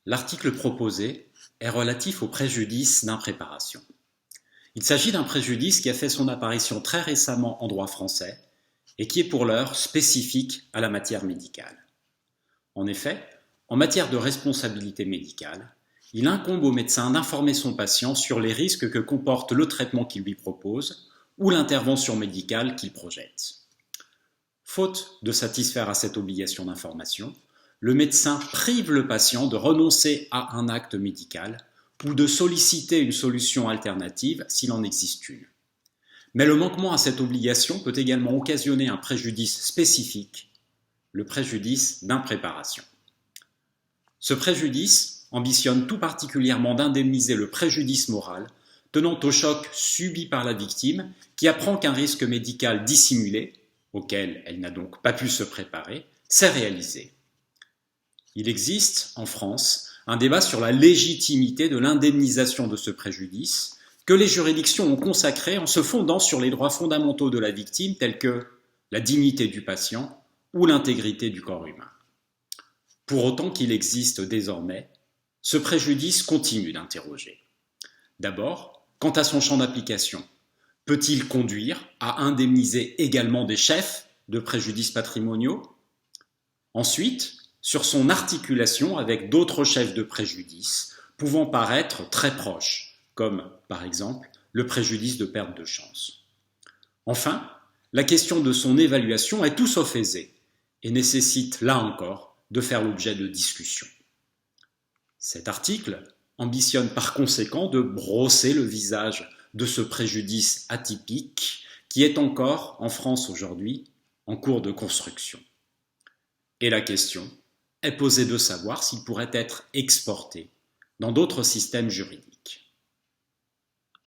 L'article proposé est relatif au préjudice d'impréparation. Il s'agit d'un préjudice qui a fait son apparition très récemment en droit français et qui est pour l'heure spécifique à la matière médicale. En effet, en matière de responsabilité médicale, il incombe au médecin d'informer son patient sur les risques que comporte le traitement qu'il lui propose ou l'intervention médicale qu'il projette. Faute de satisfaire à cette obligation d'information, le médecin prive le patient de renoncer à un acte médical ou de solliciter une solution alternative s'il en existe une. Mais le manquement à cette obligation peut également occasionner un préjudice spécifique, le préjudice d'impréparation. Ce préjudice ambitionne tout particulièrement d'indemniser le préjudice moral tenant au choc subi par la victime qui apprend qu'un risque médical dissimulé, auquel elle n'a donc pas pu se préparer, s'est réalisé. Il existe, en France, un débat sur la légitimité de l'indemnisation de ce préjudice que les juridictions ont consacré en se fondant sur les droits fondamentaux de la victime tels que la dignité du patient ou l'intégrité du corps humain. Pour autant qu'il existe désormais, ce préjudice continue d'interroger. D'abord, quant à son champ d'application, peut-il conduire à indemniser également des chefs de préjudices patrimoniaux? Ensuite, sur son articulation avec d'autres chefs de préjudice pouvant paraître très proches, comme par exemple le préjudice de perte de chance. Enfin, la question de son évaluation est tout sauf aisée et nécessite là encore de faire l'objet de discussions. Cet article ambitionne par conséquent de brosser le visage de ce préjudice atypique qui est encore, en France aujourd'hui, en cours de construction. Et la question est posée de savoir s'il pourrait être exporté dans d'autres systèmes juridiques.